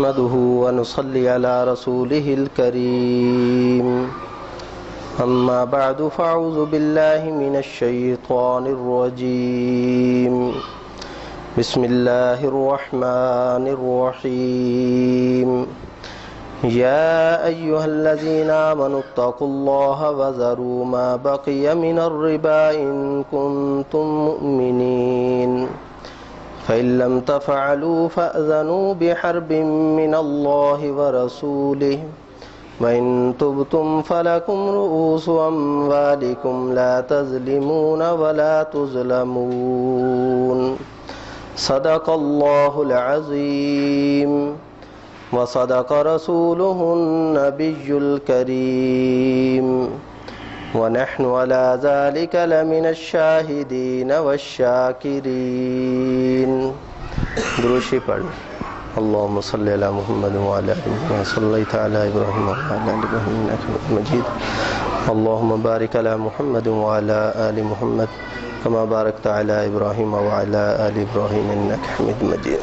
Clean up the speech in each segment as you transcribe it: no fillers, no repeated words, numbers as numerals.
نحمده ونصلي على رسوله الكريم أما بعد فأعوذ بالله من الشيطان الرجيم بسم الله الرحمن الرحيم يا أيها الذين آمنوا اتقوا الله وذروا ما بقي من الربا إن كنتم مؤمنين فإن لم تفعلوا فأذنوا بحرب من الله ورسوله وإن تبتم فلكم رؤوس أموالكم لا تظلمون ولا تظلمون صدق الله العظيم وصدق رسوله النبي الكريم ونحن على ذلك لمن الشاهدين والشاكرين. دروشی پڑھ. اللهم صل على محمد وعلى آل محمد صليت على إبراهيم وعلى آل إبراهيم إنك حميد مجيد. اللهم بارك على محمد وعلى آل محمد كما باركت على إبراهيم وعلى آل إبراهيم إنك حميد مجيد.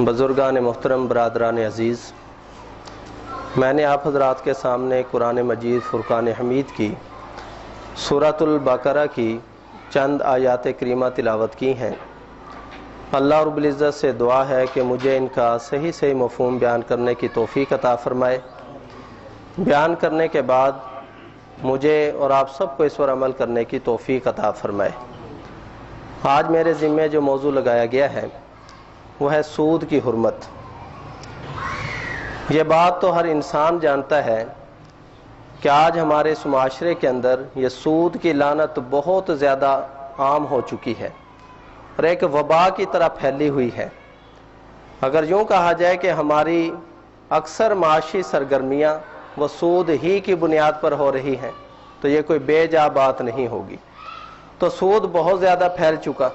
بزرگان محترم، برادران عزیز، میں نے آپ حضرات کے سامنے قرآن مجید فرقان حمید کی سورۃ البقرہ کی چند آیات کریمہ تلاوت کی ہیں. اللہ رب العزت سے دعا ہے کہ مجھے ان کا صحیح صحیح مفہوم بیان کرنے کی توفیق عطا فرمائے. بیان کرنے کے بعد مجھے اور آپ سب کو اس پر عمل کرنے کی توفیق عطا فرمائے. آج میرے ذمے جو موضوع لگایا گیا ہے وہ ہے سود کی حرمت. یہ بات تو ہر انسان جانتا ہے کہ آج ہمارے اس معاشرے کے اندر یہ سود کی لعنت بہت زیادہ عام ہو چکی ہے اور ایک وبا کی طرح پھیلی ہوئی ہے. اگر یوں کہا جائے کہ ہماری اکثر معاشی سرگرمیاں وہ سود ہی کی بنیاد پر ہو رہی ہیں تو یہ کوئی بے جا بات نہیں ہوگی. تو سود بہت زیادہ پھیل چکا.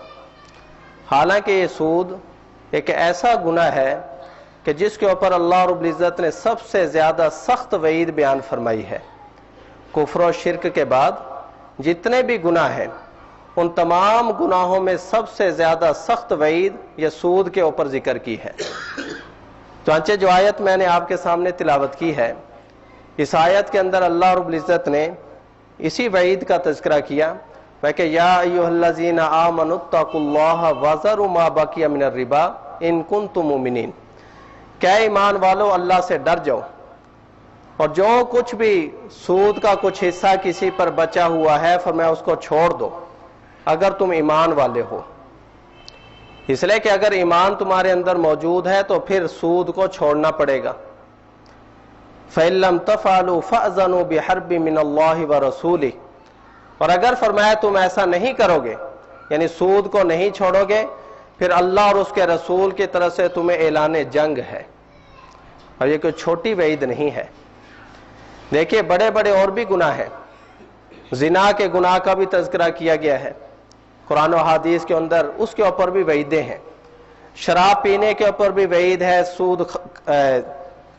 حالانکہ یہ سود ایک ایسا گناہ ہے کہ جس کے اوپر اللہ رب العزت نے سب سے زیادہ سخت وعید بیان فرمائی ہے. کفر و شرک کے بعد جتنے بھی گناہ ہیں ان تمام گناہوں میں سب سے زیادہ سخت وعید یہ سود کے اوپر ذکر کی ہے. چنانچہ جو آیت میں نے آپ کے سامنے تلاوت کی ہے، اس آیت کے اندر اللہ رب العزت نے اسی وعید کا تذکرہ کیا کہ یا ایھا الذین آمنوا اتقوا اللہ وذروا ما بقی من الربا ان کنتم مؤمنین. کہ ایمان والو اللہ سے ڈر جاؤ اور جو کچھ بھی سود کا کچھ حصہ کسی پر بچا ہوا ہے فرمایا اس کو چھوڑ دو اگر تم ایمان والے ہو. اس لیے کہ اگر ایمان تمہارے اندر موجود ہے تو پھر سود کو چھوڑنا پڑے گا. فَإِن لَّمْ تَفْعَلُوا فَأْذَنُوا بِحَرْبٍ مِّنَ اللَّهِ وَرَسُولِهِ. اور اگر فرمایا تم ایسا نہیں کرو گے، یعنی سود کو نہیں چھوڑو گے، پھر اللہ اور اس کے رسول کی طرف سے تمہیں اعلان جنگ ہے. اور یہ کوئی چھوٹی وعید نہیں ہے. دیکھیے بڑے بڑے اور بھی گناہ ہیں. زنا کے گناہ کا بھی تذکرہ کیا گیا ہے قرآن و حدیث کے اندر، اس کے اوپر بھی وعیدیں ہیں. شراب پینے کے اوپر بھی وعید ہے، سود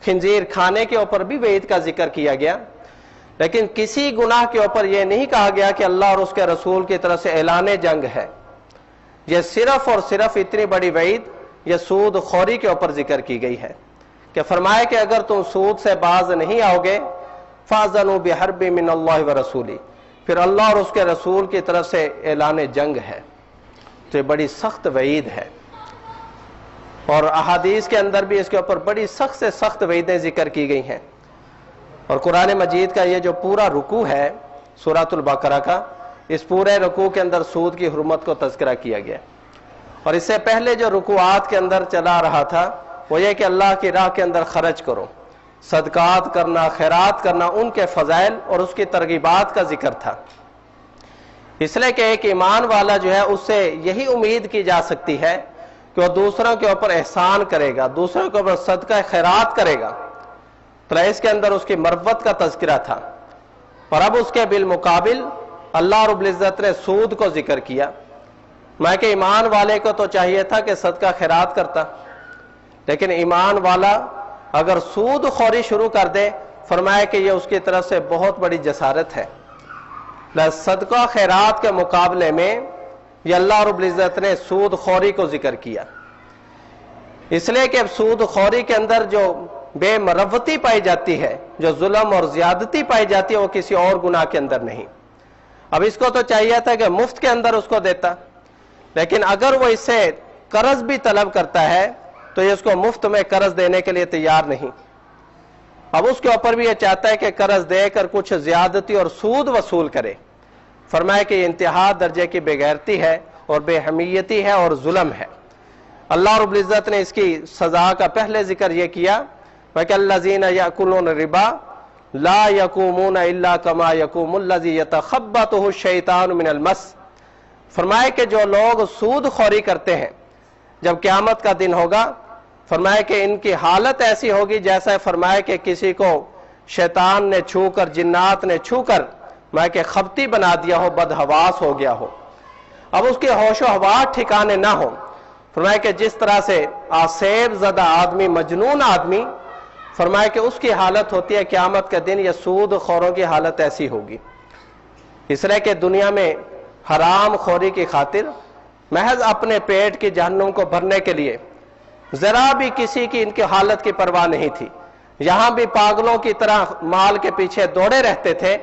خنزیر کھانے کے اوپر بھی وعید کا ذکر کیا گیا. لیکن کسی گناہ کے اوپر یہ نہیں کہا گیا کہ اللہ اور اس کے رسول کی طرف سے اعلان جنگ ہے. یہ صرف اور صرف اتنی بڑی وعید یہ سود خوری کے اوپر ذکر کی گئی ہے کہ فرمایا کہ اگر تم سود سے باز نہیں آؤ گے فَأْذَنُوا بِحَرْبٍ مِّنَ اللَّهِ وَرَسُولِهِ، پھر اللہ اور اس کے رسول کی طرف سے اعلان جنگ ہے. تو یہ بڑی سخت وعید ہے اور احادیث کے اندر بھی اس کے اوپر بڑی سخت سے سخت وعیدیں ذکر کی گئی ہیں. اور قرآن مجید کا یہ جو پورا رکوع ہے سورۃ البقرہ کا، اس پورے رکوع کے اندر سود کی حرمت کو تذکرہ کیا گیا. اور اس سے پہلے جو رکوعات کے اندر چلا رہا تھا وہ یہ کہ اللہ کی راہ کے اندر خرچ کرو، صدقات کرنا، خیرات کرنا، ان کے فضائل اور اس کی ترغیبات کا ذکر تھا. اس لیے کہ ایک ایمان والا جو ہے اس سے یہی امید کی جا سکتی ہے کہ وہ دوسروں کے اوپر احسان کرے گا، دوسروں کے اوپر صدقہ خیرات کرے گا. تو اس کے اندر اس کی مروت کا تذکرہ تھا. اور اب اس کے بالمقابل اللہ رب العزت نے سود کو ذکر کیا. میں کہ ایمان والے کو تو چاہیے تھا کہ صدقہ خیرات کرتا، لیکن ایمان والا اگر سود خوری شروع کر دے فرمایا کہ یہ اس کی طرف سے بہت بڑی جسارت ہے. صدقہ خیرات کے مقابلے میں یہ اللہ رب العزت نے سود خوری کو ذکر کیا. اس لیے کہ سود خوری کے اندر جو بے مروتی پائی جاتی ہے، جو ظلم اور زیادتی پائی جاتی ہے، وہ کسی اور گناہ کے اندر نہیں۔ اب اس کو تو چاہیے تھا کہ مفت کے اندر اس کو دیتا، لیکن اگر وہ اس سے قرض بھی طلب کرتا ہے تو یہ اس کو مفت میں قرض دینے کے لیے تیار نہیں۔ اب اس کے اوپر بھی یہ چاہتا ہے کہ قرض دے کر کچھ زیادتی اور سود وصول کرے۔ فرمایا کہ یہ انتہا درجے کی بے غیرتی ہے اور بے حمیتی ہے اور ظلم ہے۔ اللہ رب العزت نے اس کی سزا کا پہلے ذکر یہ کیا وَالَّذِينَ يَأْكُلُونَ الرِّبَا لَا يَقُومُونَ إِلَّا كَمَا يَقُومُ الَّذِي يَتَخَبَّطُهُ الشَّيْطَانُ مِنَ الْمَسِّ۔ فرمایا کہ جو لوگ سود خوری کرتے ہیں جب قیامت کا دن ہوگا، فرمایا کہ ان کی حالت ایسی ہوگی جیسا فرمایا کہ کسی کو شیطان نے چھو کر، جنات نے چھو کر میں کہ خبتی بنا دیا ہو، بدحواس ہو گیا ہو، اب اس کے ہوش و حواس ٹھکانے نہ ہو۔ فرمایا کہ جس طرح سے آسیب زدہ آدمی، مجنون آدمی، فرمایا کہ اس کی حالت ہوتی ہے قیامت کے دن، یہ سود خوروں کی حالت ایسی ہوگی۔ اس لیے کہ دنیا میں حرام خوری کی خاطر محض اپنے پیٹ کی جہنم کو بھرنے کے لیے ذرا بھی کسی کی ان کی حالت کی پرواہ نہیں تھی، یہاں بھی پاگلوں کی طرح مال کے پیچھے دوڑے رہتے تھے۔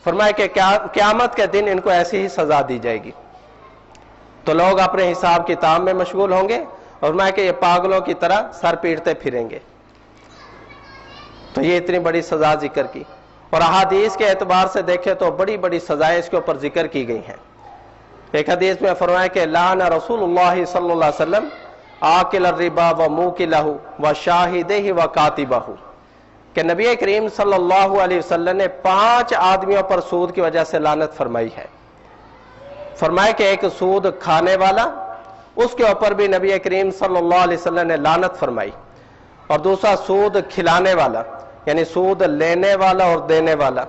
فرمایا کہ قیامت کے دن ان کو ایسی ہی سزا دی جائے گی، تو لوگ اپنے حساب کتاب میں مشغول ہوں گے اور فرمایا کہ یہ پاگلوں کی طرح سر پیٹتے پھریں گے۔ تو یہ اتنی بڑی سزا ذکر کی، اور احادیث کے اعتبار سے دیکھیں تو بڑی بڑی سزائیں اس کے اوپر ذکر کی گئی ہیں۔ ایک حدیث میں فرمایا کہ لعن رسول اللہ صلی اللہ علیہ وسلم آکل الربا و موکلہ و شاہدہ و کاتبہ، کہ نبی کریم صلی اللہ علیہ وسلم نے 5 آدمیوں پر سود کی وجہ سے لعنت فرمائی ہے۔ فرمایا کہ ایک سود کھانے والا، اس کے اوپر بھی نبی کریم صلی اللہ علیہ وسلم نے لعنت فرمائی، اور دوسرا سود کھلانے والا یعنی سود لینے والا اور دینے والا،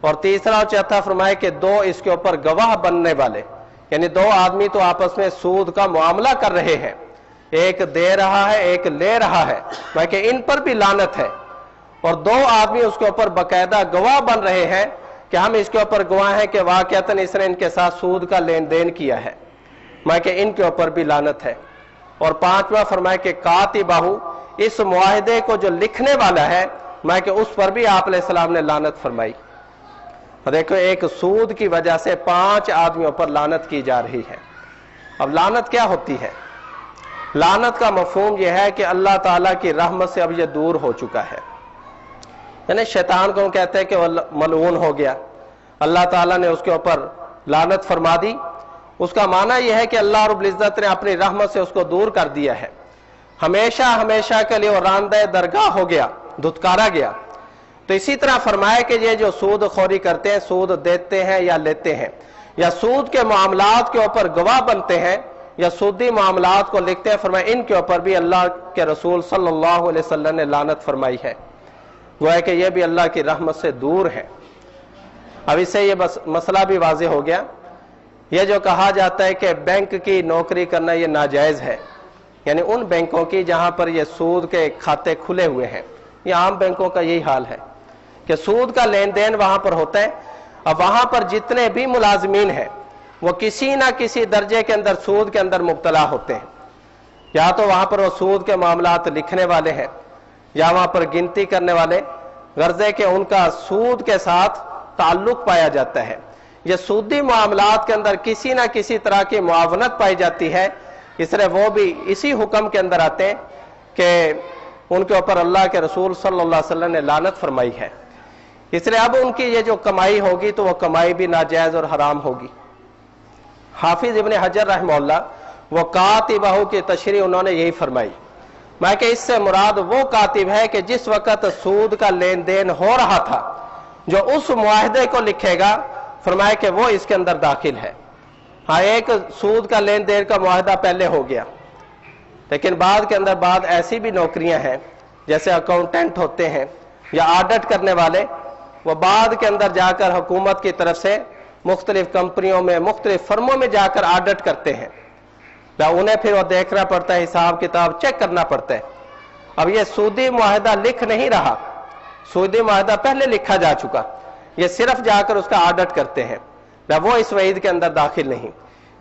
اور تیسرا اور چوتھا فرمایا کہ 2 اس کے اوپر گواہ بننے والے، یعنی 2 آدمی تو آپس میں سود کا معاملہ کر رہے ہیں، ایک دے رہا ہے ایک لے رہا ہے، کہ ان پر بھی لعنت ہے، اور 2 آدمی اس کے اوپر باقاعدہ گواہ بن رہے ہیں کہ ہم اس کے اوپر گواہ ہیں کہ واقعتاً اس نے ان کے ساتھ سود کا لین دین کیا ہے، کہ ان کے اوپر بھی لعنت ہے۔ اور 5واں فرمایا کہ کاتبہ، اس معاہدے کو جو لکھنے والا ہے، کہ اس پر بھی آپ علیہ السلام نے لعنت فرمائی۔ دیکھو ایک سود کی وجہ سے 5 آدمیوں پر لعنت کی جا رہی ہے۔ اب لعنت کیا ہوتی ہے؟ لعنت کا مفہوم یہ ہے کہ اللہ تعالیٰ کی رحمت سے اب یہ دور ہو چکا ہے، یعنی شیطان کو ہم کہتے ہیں کہ وہ ملعون ہو گیا، اللہ تعالیٰ نے اس کے اوپر لعنت فرما دی۔ اس کا معنی یہ ہے کہ اللہ رب العزت نے اپنی رحمت سے اس کو دور کر دیا ہے، ہمیشہ ہمیشہ کے لیے وہ راندہ درگاہ ہو گیا، دھتکارا گیا۔ تو اسی طرح فرمایا کہ یہ جو سود خوری کرتے ہیں، سود دیتے ہیں یا لیتے ہیں، یا سود کے معاملات کے اوپر گواہ بنتے ہیں یا سودی معاملات کو لکھتے ہیں، فرمایا ان کے اوپر بھی اللہ کے رسول صلی اللہ علیہ وسلم نے لعنت فرمائی ہے، وہ ہے کہ یہ بھی اللہ کی رحمت سے دور ہے۔ اب اس سے یہ مسئلہ بھی واضح ہو گیا، یہ جو کہا جاتا ہے کہ بینک کی نوکری کرنا یہ ناجائز ہے، یعنی ان بینکوں کی جہاں پر یہ سود کے کھاتے کھلے ہوئے ہیں، یہ عام بینکوں کا یہی حال ہے کہ سود کا لین دین وہاں پر ہوتا ہے۔ اب وہاں پر جتنے بھی ملازمین ہیں وہ کسی نہ کسی درجے کے اندر سود کے اندر مبتلا ہوتے ہیں، یا تو وہاں پر وہ سود کے معاملات لکھنے والے ہیں، یا وہاں پر گنتی کرنے والے، غرض ہے کہ ان کا سود کے ساتھ تعلق پایا جاتا ہے۔ یہ سودی معاملات کے اندر کسی نہ کسی طرح کی معاونت پائی جاتی ہے، اس لیے وہ بھی اسی حکم کے اندر آتے ہیں کہ ان کے اوپر اللہ کے رسول صلی اللہ علیہ وسلم نے لعنت فرمائی ہے۔ اس لیے اب ان کی یہ جو کمائی ہوگی تو وہ کمائی بھی ناجائز اور حرام ہوگی۔ حافظ ابن حجر رحمہ اللہ وہ کاتبہ کی تشریح انہوں نے یہی فرمائی، کہ اس سے مراد وہ کاتب ہے کہ جس وقت سود کا لین دین ہو رہا تھا جو اس معاہدے کو لکھے گا، فرمایا کہ وہ اس کے اندر داخل ہے۔ ہاں ایک سود کا لین دین کا معاہدہ پہلے ہو گیا، لیکن بعد کے اندر بعد ایسی بھی نوکریاں ہیں جیسے اکاؤنٹنٹ ہوتے ہیں یا آڈٹ کرنے والے، وہ بعد کے اندر جا کر حکومت کی طرف سے مختلف کمپنیوں میں مختلف فرموں میں جا کر آڈٹ کرتے ہیں، انہیں پھر وہ دیکھنا پڑتا ہے، حساب کتاب چیک کرنا پڑتا ہے۔ اب یہ سودی معاہدہ لکھ نہیں رہا، سودی معاہدہ پہلے لکھا جا چکا، یہ صرف جا کر اس کا آڈٹ کرتے ہیں، وہ اس وعید کے اندر داخل نہیں۔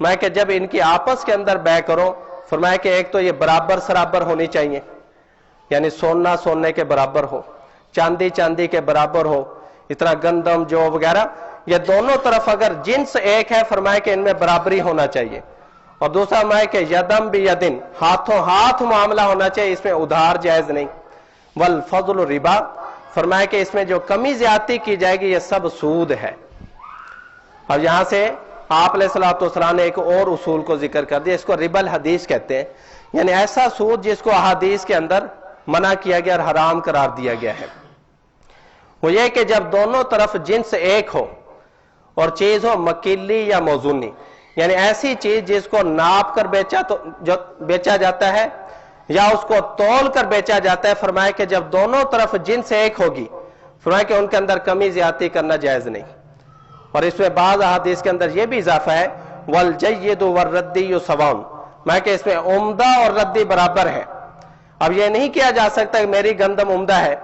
میں کہ جب ان کی آپس کے اندر بے کرو، فرمایا کہ ایک تو یہ برابر سرابر ہونی چاہیے، یعنی سونا سونے کے برابر ہو، چاندی چاندی کے برابر ہو، اتنا گندم جو وغیرہ، یہ دونوں طرف اگر جنس ایک ہے فرمایا کہ ان میں برابری ہونا چاہیے. اور دوسرا فرمایا کہ یدم بھی یدن، ہاتھوں ہاتھ معاملہ ہونا چاہیے، اس میں ادھار جائز نہیں. والفضل ربا، فرمایا کہ اس میں جو کمی زیادتی کی جائے گی یہ سب سود ہے. اب یہاں سے آپ علیہ الصلوۃ والسلام نے ایک اور اصول کو ذکر کر دیا، اس کو ربا الحدیث کہتے ہیں، یعنی ایسا سود جس کو احادیث کے اندر منع کیا گیا اور حرام قرار دیا گیا ہے. وہ یہ کہ جب دونوں طرف جنس ایک ہو اور چیز ہو مکیلی یا موزونی، یعنی ایسی چیز جس کو ناپ کر بیچا جاتا ہے یا اس کو تول کر بیچا جاتا ہے، فرمایا کہ جب دونوں طرف جنس ایک ہوگی فرمایا کہ ان کے اندر کمی زیادتی کرنا جائز نہیں. اور اس میں بعض احادیث کے اندر یہ بھی اضافہ ہے والجید والردی سواء، میں کہ اس میں عمدہ اور ردی برابر ہے. اب یہ نہیں کیا جا سکتا کہ میری گندم عمدہ ہے،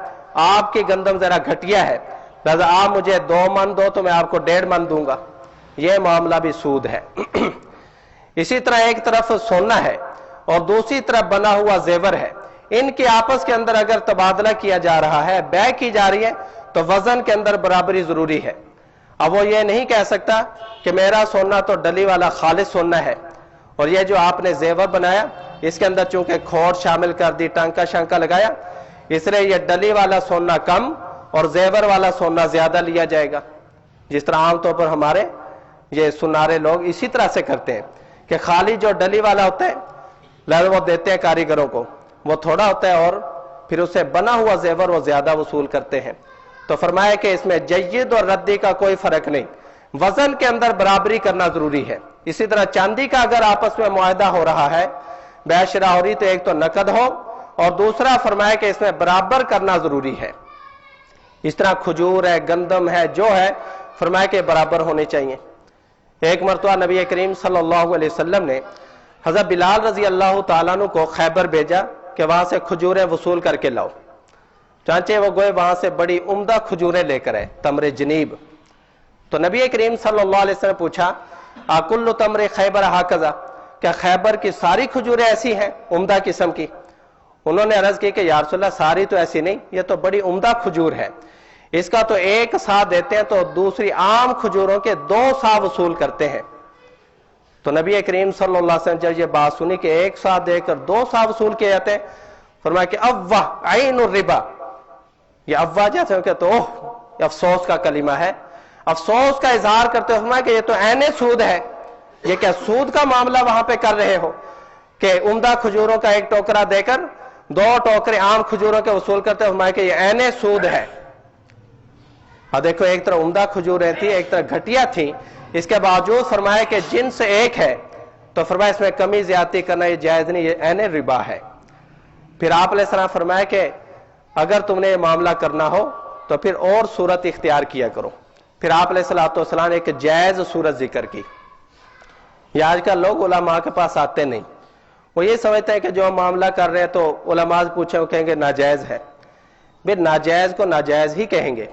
آپ کی گندم ذرا گھٹیا ہے، لہذا آپ مجھے 2 من دو تو میں آپ کو 1.5 من دوں گا، یہ معاملہ بھی سود ہے. اسی طرح ایک طرف سونا ہے اور دوسری طرف بنا ہوا زیور ہے، ان کے آپس کے اندر اگر تبادلہ کیا جا رہا ہے، بے کی جا رہی ہے، تو وزن کے اندر برابری ضروری ہے. اب وہ یہ نہیں کہہ سکتا کہ میرا سونا تو ڈلی والا خالص سونا ہے اور یہ جو آپ نے زیور بنایا اس کے اندر چونکہ کھوٹ شامل کر دی، ٹانکا شانکا لگایا، اس لیے یہ ڈلی والا سونا کم اور زیور والا سونا زیادہ لیا جائے گا. جس طرح عام طور پر ہمارے یہ سنارے لوگ اسی طرح سے کرتے ہیں کہ خالی جو ڈلی والا ہوتا ہے لہذا وہ دیتے ہیں کاریگروں کو، وہ تھوڑا ہوتا ہے اور پھر اسے بنا ہوا زیور وہ زیادہ وصول کرتے ہیں. تو فرمایا کہ اس میں جید اور ردی کا کوئی فرق نہیں، وزن کے اندر برابری کرنا ضروری ہے. اسی طرح چاندی کا اگر آپس میں معاہدہ ہو رہا ہے، بیع شرا ہو رہی، تو ایک تو نقد ہو اور دوسرا فرمایا کہ اس میں برابر کرنا ضروری ہے. اس طرح کھجور ہے، گندم ہے، جو ہے فرمایا کہ برابر ہونے چاہیے. ایک مرتبہ نبی کریم صلی اللہ علیہ وسلم نے حضرت بلال رضی اللہ تعالیٰ عنہ کو خیبر بھیجا کہ وہاں سے کھجوریں وصول کر کے لاؤ. چانچے وہ گئے وہاں سے بڑی عمدہ کھجوریں لے کر آئے، تمر جنیب. تو نبی کریم صلی اللہ علیہ وسلم نے پوچھا اکل تمر خیبر ہاکذا، کیا خیبر کی ساری کھجوریں ایسی ہیں عمدہ قسم کی؟ انہوں نے عرض کی کہ یا رسول اللہ ساری تو ایسی نہیں، یہ تو بڑی عمدہ کھجور ہے، اس کا تو 1 سا دیتے ہیں تو دوسری عام کھجوروں کے 2 سا وصول کرتے ہیں. تو نبی کریم صلی اللہ علیہ وسلم جب یہ بات سنی کہ 1 سا دے کر 2 سا وصول کیے جاتے ہیں، فرمایا کہ اوہ عین الربا، یہ افواہ جیسے کہ تو یہ افسوس کا کلمہ ہے، افسوس کا اظہار کرتے ہوئے فرمایا کہ یہ تو عین سود ہے. یہ کیا سود کا معاملہ وہاں پہ کر رہے ہو کہ عمدہ کھجوروں کا 1 ٹوکرا دے کر 2 ٹوکرے عام کھجوروں کے وصول کرتے ہوئے فرمایا کہ یہ عین سود ہے. اور دیکھو ایک طرح عمدہ کھجوریں تھی، ایک طرح گھٹیا تھی، اس کے باوجود فرمایا کہ جنس ایک ہے تو فرمایا اس میں کمی زیادتی کرنا یہ جائز نہیں، یہ عین ربا ہے. پھر آپ علیہ السلام فرمایا کہ اگر تم نے یہ معاملہ کرنا ہو تو پھر اور صورت اختیار کیا کرو. پھر آپ علیہ السلام نے ایک جائز صورت ذکر کی. یہ آج کل لوگ علماء کے پاس آتے نہیں، وہ یہ سمجھتے ہیں کہ جو ہم معاملہ کر رہے ہیں تو علماء سے پوچھیں وہ کہیں گے ناجائز ہے. پھر ناجائز کو ناجائز ہی کہیں گے،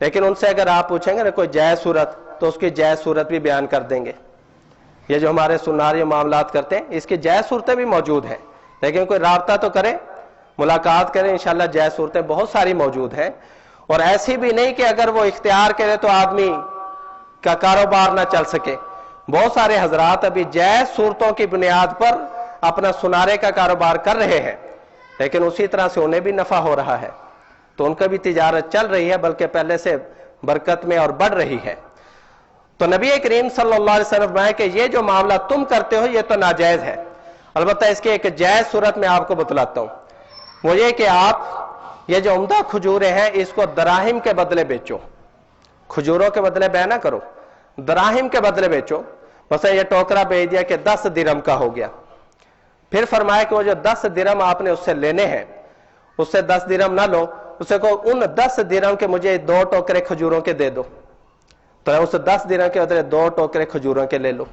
لیکن ان سے اگر آپ پوچھیں گے نا کوئی جائز صورت تو اس کی جائز صورت بھی بیان کر دیں گے. یہ جو ہمارے سناری معاملات کرتے ہیں اس کی جائز صورتیں بھی موجود ہیں، لیکن کوئی رابطہ تو کرے، ملاقات کریں، انشاءاللہ جائز صورتیں بہت ساری موجود ہیں. اور ایسی بھی نہیں کہ اگر وہ اختیار کرے تو آدمی کا کاروبار نہ چل سکے. بہت سارے حضرات ابھی جائز صورتوں کی بنیاد پر اپنا سنارے کا کاروبار کر رہے ہیں، لیکن اسی طرح سے انہیں بھی نفع ہو رہا ہے، تو ان کا بھی تجارت چل رہی ہے، بلکہ پہلے سے برکت میں اور بڑھ رہی ہے. تو نبی کریم صلی اللہ علیہ وسلم فرمایا کہ یہ جو معاملہ تم کرتے ہو یہ تو ناجائز ہے. البتہ اس کی ایک جائز صورت میں آپ کو بتلاتا ہوں، وہ یہ کہ آپ یہ جو عمدہ کھجوریں ہیں اس کو دراہم کے بدلے بیچو. کھجوروں کے بدلے بیع نہ کرو، دراہم کے بدلے بیچو. مثلا یہ ٹوکرا بیچ دیا کہ 10 درہم کا ہو گیا. پھر فرمایا کہ وہ جو 10 درہم آپ نے اس سے لینے ہیں، اس سے 10 درہم نہ لو، اسے کو ان 10 درہم کے مجھے 2 ٹوکرے کھجوروں کے دے دو. تو اس 10 درہم کے بدلے 2 ٹوکرے کھجوروں کے لے لو.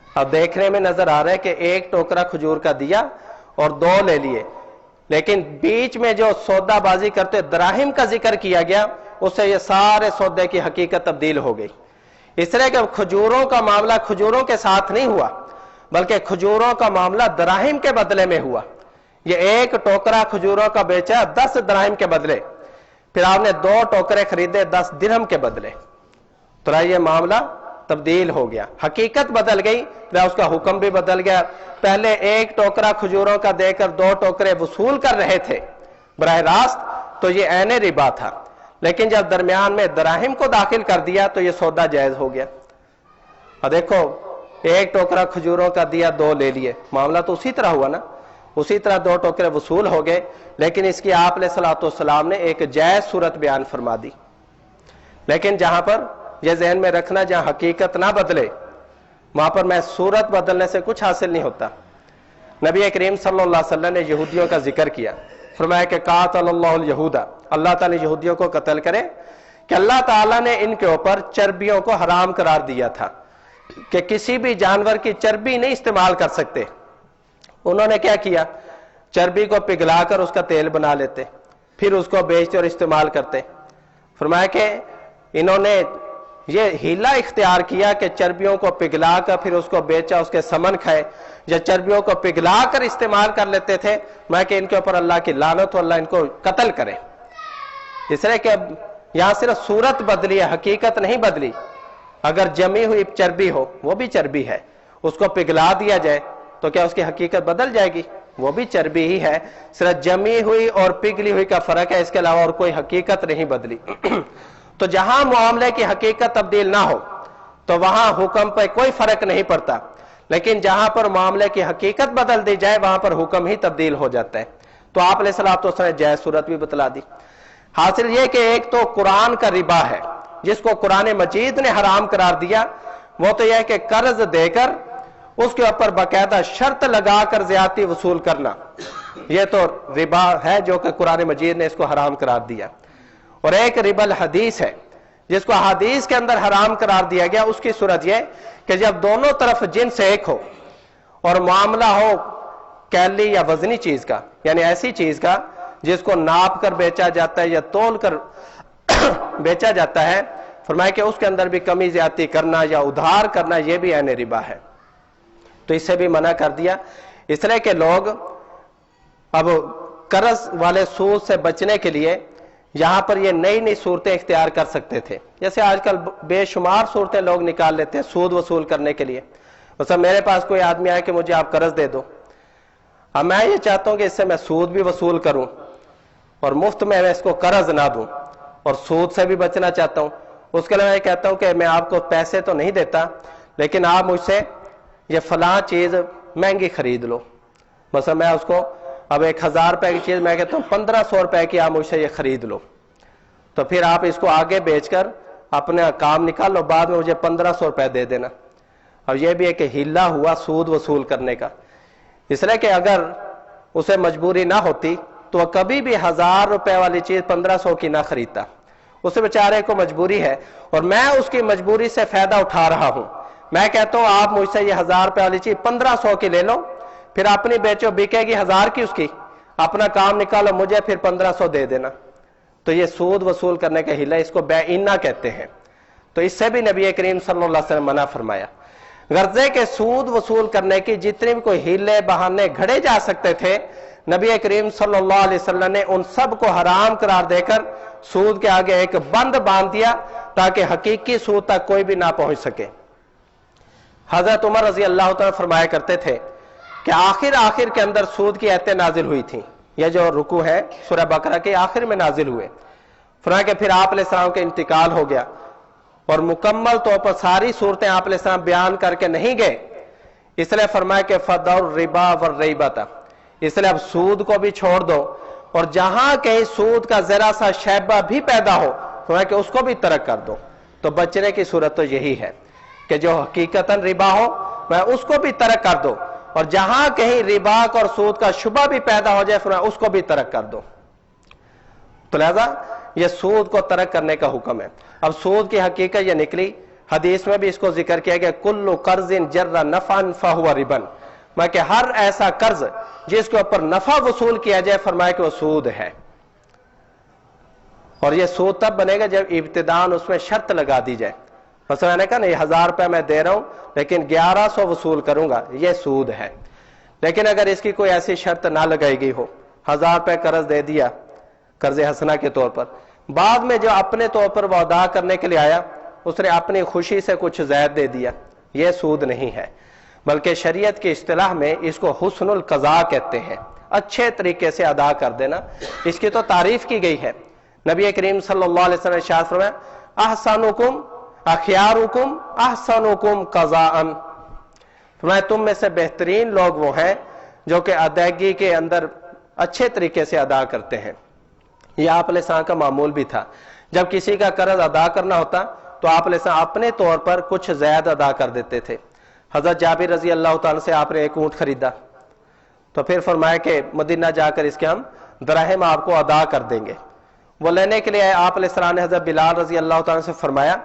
اب دیکھنے میں نظر آ رہا ہے کہ 1 ٹوکرا کھجور کا دیا اور 2 لے لیے، لیکن بیچ میں جو سودا بازی کرتے دراہم کا ذکر کیا گیا، اس سے یہ سارے سودے کی حقیقت تبدیل ہو گئی. اس طرح کہ کھجوروں کا معاملہ کھجوروں کے ساتھ نہیں ہوا، بلکہ کھجوروں کا معاملہ دراہم کے بدلے میں ہوا۔ یہ ایک ٹوکرا کھجوروں کا بیچا 10 دراہم کے بدلے، پھر آپ نے 2 ٹوکرے خریدے 10 درہم کے بدلے، تو یہ معاملہ تبدیل ہو گیا، حقیقت بدل گئی، اس کا حکم بھی بدل گیا۔ پہلے ایک ٹوکرا کھجوروں کا دے کر 2 ٹوکرے وصول کر رہے تھے براہ راست، تو یہ عین ربا تھا، لیکن جب درمیان میں دراہم کو داخل کر دیا تو یہ سودا جائز ہو گیا۔ اور دیکھو ایک ٹوکرا کھجوروں کا دیا 2 لے لیے، معاملہ تو اسی طرح ہوا نا، اسی طرح 2 ٹوکرے وصول ہو گئے، لیکن اس کی آپ علیہ الصلوۃ والسلام نے ایک جائز صورت بیان فرما دی۔ لیکن جہاں پر یہ ذہن میں رکھنا، جہاں حقیقت نہ بدلے وہاں پر میں صورت بدلنے سے کچھ حاصل نہیں ہوتا۔ نبی کریم صلی اللہ علیہ وسلم نے یہودیوں کا ذکر کیا، فرمایا کہ قاتل اللہ الیہود، اللہ تعالیٰ نے یہودیوں کو قتل کرے، کہ اللہ تعالیٰ نے ان کے اوپر چربیوں کو حرام قرار دیا تھا کہ کسی بھی جانور کی چربی نہیں استعمال کر سکتے۔ انہوں نے کیا کیا؟ چربی کو پگھلا کر اس کا تیل بنا لیتے، پھر اس کو بیچتے اور استعمال کرتے۔ فرمایا کہ انہوں نے یہ ہیلہ اختیار کیا کہ چربیوں کو پگھلا کر پھر اس کو بیچا، اس کے سمن کھائے، یا چربیوں کو پگھلا کر استعمال کر لیتے تھے، میں کہ ان کے اوپر اللہ کی لعنت ہو، اللہ ان کو قتل کرے۔ اس طرح کہ یہاں صرف صورت بدلی ہے، حقیقت نہیں بدلی۔ اگر جمی ہوئی چربی ہو، وہ بھی چربی ہے، اس کو پگھلا دیا جائے تو کیا اس کی حقیقت بدل جائے گی؟ وہ بھی چربی ہی ہے، صرف جمی ہوئی اور پگھلی ہوئی کا فرق ہے، اس کے علاوہ اور کوئی حقیقت نہیں بدلی۔ تو جہاں معاملے کی حقیقت تبدیل نہ ہو تو وہاں حکم پہ کوئی فرق نہیں پڑتا، لیکن جہاں پر معاملے کی حقیقت بدل دی جائے وہاں پر حکم ہی تبدیل ہو جاتا ہے۔ تو آپ علیہ الصلوۃ والسلام نے جائز صورت بھی بتلا دی۔ حاصل یہ کہ ایک تو قرآن کا ربا ہے جس کو قرآن مجید نے حرام قرار دیا، وہ تو یہ ہے کہ قرض دے کر اس کے اوپر باقاعدہ شرط لگا کر زیادتی وصول کرنا، یہ تو ربا ہے جو کہ قرآن مجید نے اس کو حرام قرار دیا۔ اور ایک ربا الحدیث ہے جس کو حدیث کے اندر حرام قرار دیا گیا، اس کی صورت یہ کہ جب دونوں طرف جنس ایک ہو اور معاملہ ہو کیلی یا وزنی چیز کا، یعنی ایسی چیز کا جس کو ناپ کر بیچا جاتا ہے یا تول کر بیچا جاتا ہے، فرمایا کہ اس کے اندر بھی کمی زیادتی کرنا یا ادھار کرنا یہ بھی عین ربا ہے، تو اس سے بھی منع کر دیا۔ اس طرح کے لوگ اب قرض والے سود سے بچنے کے لیے یہاں پر یہ نئی نئی صورتیں اختیار کر سکتے تھے، جیسے آج کل بے شمار صورتیں لوگ نکال لیتے ہیں سود وصول کرنے کے لیے۔ مثلا میرے پاس کوئی آدمی آئے کہ مجھے آپ قرض دے دو، اب میں یہ چاہتا ہوں کہ اس سے میں سود بھی وصول کروں اور مفت میں اس کو قرض نہ دوں، اور سود سے بھی بچنا چاہتا ہوں۔ اس کے لیے میں کہتا ہوں کہ میں آپ کو پیسے تو نہیں دیتا، لیکن آپ مجھ سے یہ فلاں چیز مہنگی خرید لو۔ مثلا میں اس کو اب 1000 روپے کی چیز میں کہتا ہوں 1500 روپے کی آپ مجھ سے یہ خرید لو، تو پھر آپ اس کو آگے بیچ کر اپنا کام نکال لو، بعد میں مجھے 1500 روپے دے دینا۔ اب یہ بھی ایک ہیلہ ہوا سود وصول کرنے کا۔ اس لیے کہ اگر اسے مجبوری نہ ہوتی تو وہ کبھی بھی 1000 روپے والی چیز 1500 کی نہ خریدتا، اسے بیچارے کو مجبوری ہے، اور میں اس کی مجبوری سے فائدہ اٹھا رہا ہوں۔ میں کہتا ہوں آپ مجھ سے یہ 1000 روپے والی چیز 1500 کی لے لو، پھر اپنی بیچو، بکے گی 1000 کی اس کی، اپنا کام نکالو، مجھے پھر 1500 دے دینا۔ تو یہ سود وصول کرنے کا ہیلہ، اس کو بیعینہ کہتے ہیں۔ تو اس سے بھی نبی کریم صلی اللہ علیہ وسلم منع فرمایا۔ غرضے کے سود وصول کرنے کی جتنے بھی کوئی ہیلے بہانے گھڑے جا سکتے تھے، نبی کریم صلی اللہ علیہ وسلم نے ان سب کو حرام قرار دے کر سود کے آگے ایک بند باندھ دیا تاکہ حقیقی سود تک کوئی بھی نہ پہنچ سکے۔ حضرت عمر رضی اللہ تعالیٰ فرمایا کرتے تھے کہ آخر کے اندر سود کی آیتیں نازل ہوئی تھیں، یہ جو رکوع ہے سورہ بقرہ کے آخر میں نازل ہوئے۔ فرمایا کہ پھر آپ علیہ السلام کے انتقال ہو گیا اور مکمل طور پر ساری صورتیں آپ علیہ السلام بیان کر کے نہیں گئے، اس لیے فرمایا کہ فَدَعُوا الرِّبَا وَالرَّيْبَةَ، اس لیے اب سود کو بھی چھوڑ دو، اور جہاں کہیں سود کا ذرا سا شیبہ بھی پیدا ہو فرمایا کہ اس کو بھی ترک کر دو۔ تو بچنے کی صورت تو یہی ہے کہ جو حقیقتاً ربا ہو میں اس کو بھی ترک کر دو، اور جہاں کہیں ربا اور سود کا شبہ بھی پیدا ہو جائے فرمایا اس کو بھی ترک کر دو۔ تو لہذا یہ سود کو ترک کرنے کا حکم ہے۔ اب سود کی حقیقت یہ نکلی، حدیث میں بھی اس کو ذکر کیا گیا، کل قرض جر نفعا فہو ربا، میں کہ ہر ایسا قرض جس کے اوپر نفع وصول کیا جائے فرمایا کہ وہ سود ہے۔ اور یہ سود تب بنے گا جب ابتداءً اس میں شرط لگا دی جائے۔ مثلا میں نے کہا نہیں 1000 روپے میں دے رہا ہوں لیکن 1100 وصول کروں گا، یہ سود ہے۔ لیکن اگر اس کی کوئی ایسی شرط نہ لگائی گئی ہو، 1000 روپے قرض دے دیا قرض حسنہ کے طور پر، بعد میں جو اپنے طور پر وہ ادا کرنے کے لیے آیا اس نے اپنی خوشی سے کچھ زائد دے دیا، یہ سود نہیں ہے، بلکہ شریعت کی اصطلاح میں اس کو حسن القضاء کہتے ہیں، اچھے طریقے سے ادا کر دینا۔ اس کی تو تعریف کی گئی ہے، نبی کریم صلی اللہ علیہ وسلم نے ارشاد فرمایا احسنکم اخیارکم احسنکم قضاء، فرمایا تم میں سے بہترین لوگ وہ ہیں جو کہ ادائیگی کے اندر اچھے طریقے سے ادا کرتے ہیں۔ یہ آپ علیہ السلام کا معمول بھی تھا، جب کسی کا قرض ادا کرنا ہوتا تو آپ علیہ السلام اپنے طور پر کچھ زائد ادا کر دیتے تھے۔ حضرت جابر رضی اللہ تعالیٰ سے آپ نے ایک اونٹ خریدا تو پھر فرمایا کہ مدینہ جا کر اس کے ہم دراہم آپ کو ادا کر دیں گے۔ وہ لینے کے لیے آپ علیہ السلام نے حضرت بلال رضی اللہ تعالیٰ سے فرمایا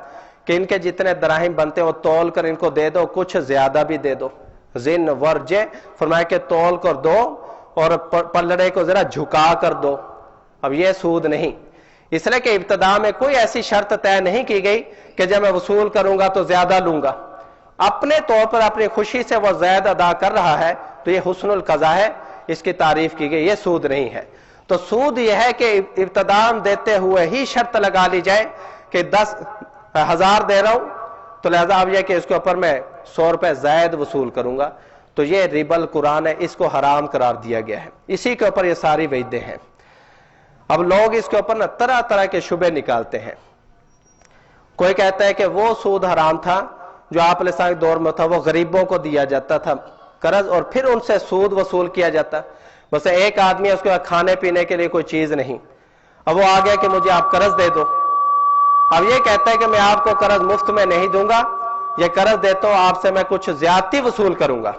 کہ ان کے جتنے دراہم بنتے ہیں وہ تول کر ان کو دے دو، کچھ زیادہ بھی دے دو، زن ورجے، فرمایا کہ تول کر دو اور پلڑے کو ذرا جھکا کر دو۔ اب یہ سود نہیں، اس لیے کہ ابتدا میں کوئی ایسی شرط طے نہیں کی گئی کہ جب میں وصول کروں گا تو زیادہ لوں گا، اپنے طور پر اپنی خوشی سے وہ زائد ادا کر رہا ہے تو یہ حسن القضاء ہے، اس کی تعریف کی گئی، یہ سود نہیں ہے۔ تو سود یہ ہے کہ ابتدا دیتے ہوئے ہی شرط لگا لی جائے کہ 10,000 دے رہا ہوں تو لہذا اب یہ کہ اس کے اوپر میں 100 روپے زائد وصول کروں گا، تو یہ ربا القرآن ہے، اس کو حرام قرار دیا گیا ہے، اسی کے اوپر یہ ساری وعیدیں ہیں۔ اب لوگ اس کے اوپر نا طرح طرح کے شبے نکالتے ہیں، کوئی کہتا ہے کہ وہ سود حرام تھا جو آپ علیہ السلام کے دور میں تھا، وہ غریبوں کو دیا جاتا تھا قرض اور پھر ان سے سود وصول کیا جاتا، بس ایک آدمی ہے اس کے بعد کھانے پینے کے لیے کوئی چیز نہیں، اب وہ آ گیا کہ مجھے آپ قرض دے دو، اب یہ کہتا ہے کہ میں آپ کو قرض مفت میں نہیں دوں گا، یہ قرض دیتا ہوں آپ سے میں کچھ زیادتی وصول کروں گا۔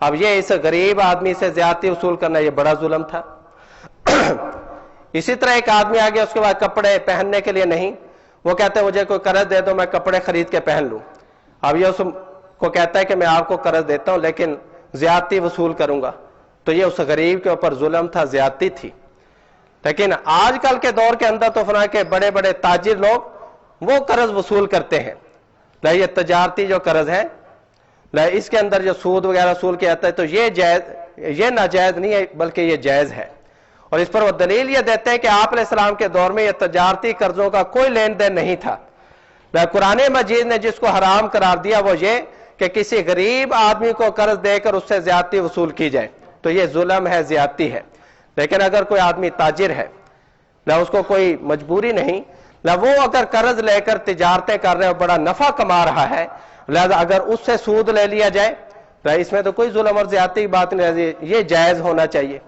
اب یہ اس غریب آدمی سے زیادتی وصول کرنا یہ بڑا ظلم تھا۔ اسی طرح ایک آدمی آ گیا اس کے بعد کپڑے پہننے کے لیے نہیں، وہ کہتے ہیں مجھے کوئی قرض دے دو میں کپڑے خرید کے پہن لوں، اب یہ اس کو کہتا ہے کہ میں آپ کو قرض دیتا ہوں لیکن زیادتی وصول کروں گا، تو یہ اس غریب کے اوپر ظلم تھا، زیادتی تھی۔ لیکن آج کل کے دور کے اندر تو فرمایا کہ بڑے بڑے تاجر لوگ وہ قرض وصول کرتے ہیں، یہ تجارتی جو قرض ہے اس کے اندر جو سود وغیرہ وصول کیا جاتا ہے تو یہ ناجائز نہیں ہے بلکہ یہ جائز ہے، اور اس پر وہ دلیل یہ دیتے ہیں کہ آپ علیہ السلام کے دور میں یہ تجارتی قرضوں کا کوئی لین دین نہیں تھا۔ قرآن مجید نے جس کو حرام قرار دیا وہ یہ کہ کسی غریب آدمی کو قرض دے کر اس سے زیادتی وصول کی جائے، تو یہ ظلم ہے، زیادتی ہے۔ لیکن اگر کوئی آدمی تاجر ہے نہ اس کو کوئی مجبوری نہیں، نہ وہ اگر قرض لے کر تجارتیں کر رہے ہیں بڑا نفع کما رہا ہے، لہذا اگر اس سے سود لے لیا جائے تو اس میں تو کوئی ظلم اور زیادتی کی بات نہیں، یہ جائز ہونا چاہیے۔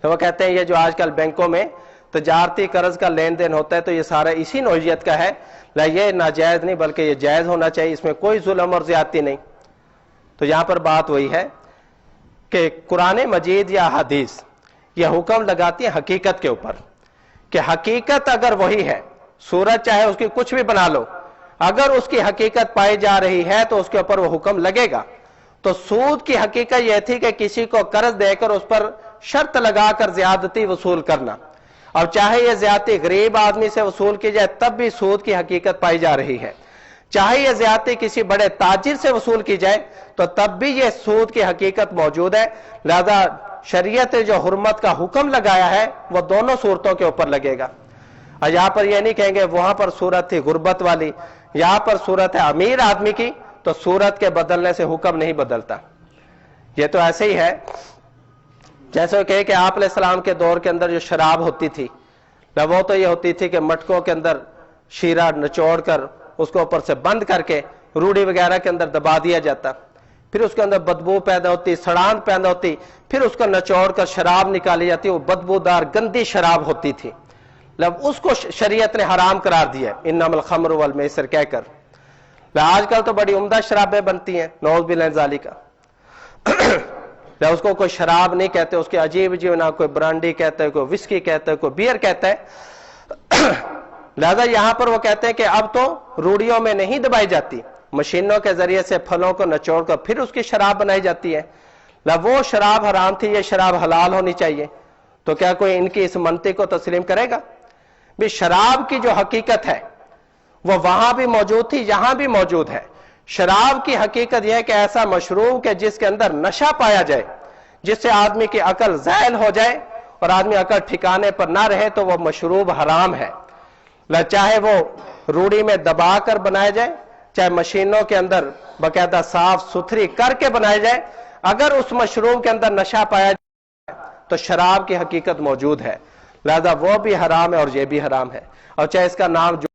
تو وہ کہتے ہیں یہ جو آج کل بینکوں میں تجارتی قرض کا لین دین ہوتا ہے تو یہ سارا اسی نوعیت کا ہے، یہ ناجائز نہیں بلکہ یہ جائز ہونا چاہیے، اس میں کوئی ظلم اور زیادتی نہیں۔ تو یہاں پر بات وہی ہے کہ قرآن مجید یا حدیث یہ حکم لگاتی ہے حقیقت کے اوپر، کہ حقیقت اگر وہی ہے، صورت چاہے اس کی کچھ بھی بنا لو، اگر اس کی حقیقت پائی جا رہی ہے تو اس کے اوپر وہ حکم لگے گا۔ تو سود کی حقیقت یہ تھی کہ کسی کو قرض دے کر اس پر شرط لگا کر زیادتی وصول کرنا، اور چاہے یہ زیادتی غریب آدمی سے وصول کی جائے تب بھی سود کی حقیقت پائی جا رہی ہے، چاہے یہ زیادتی کسی بڑے تاجر سے وصول کی جائے تو تب بھی یہ سود کی حقیقت موجود ہے۔ لہذا شریعت نے جو حرمت کا حکم لگایا ہے وہ دونوں صورتوں کے اوپر لگے گا۔ اور یہاں پر یہ نہیں کہیں گے وہاں پر صورت تھی غربت والی، یہاں پر صورت ہے امیر آدمی کی، تو صورت کے بدلنے سے حکم نہیں بدلتا۔ یہ تو ایسے ہی ہے جیسے کہے کہ آپ علیہ السلام کے دور کے اندر جو شراب ہوتی تھی وہ تو یہ ہوتی تھی کہ مٹکوں کے اندر شیرہ نچوڑ کر اس کو اوپر سے بند کر کے روڑی وغیرہ کے اندر دبا دیا جاتا، پھر اس کے اندر بدبو پیدا ہوتی، سڑان پیدا ہوتی، پھر اس کو نچوڑ کر شراب نکالی جاتی، وہ بدبودار گندی شراب ہوتی تھی، اس کو شریعت نے حرام قرار دیا انما الخمر والمیسر کہہ کر۔ آج کل تو بڑی عمدہ شرابیں بنتی ہیں، نعوذ باللہ من ذالک، اس کو کوئی شراب نہیں کہتے، اس کے عجیب عجیب نہ کوئی برانڈی کہتا ہے، کوئی وسکی کہتا ہے، کوئی بیئر کہتا ہے۔ لہذا یہاں پر وہ کہتے ہیں کہ اب تو روڑیوں میں نہیں دبائی جاتی، مشینوں کے ذریعے سے پھلوں کو نچوڑ کر پھر اس کی شراب بنائی جاتی ہے۔ وہ شراب حرام تھی، یہ شراب حلال ہونی چاہیے، تو کیا کوئی ان کی اس منطق کو تسلیم کرے گا؟ بھی شراب کی جو حقیقت ہے وہ وہاں بھی موجود تھی، یہاں بھی موجود ہے۔ شراب کی حقیقت یہ ہے کہ ایسا مشروب کہ جس کے اندر نشہ پایا جائے، جس سے آدمی کی عقل زائل ہو جائے اور آدمی عقل ٹھکانے پر نہ رہے، تو وہ مشروب حرام ہے۔ چاہے وہ روڑی میں دبا کر بنایا جائے، چاہے مشینوں کے اندر باقاعدہ صاف ستھری کر کے بنایا جائے، اگر اس مشروب کے اندر نشہ پایا جائے تو شراب کی حقیقت موجود ہے، لہذا وہ بھی حرام ہے اور یہ بھی حرام ہے۔ اور چاہے اس کا نام جو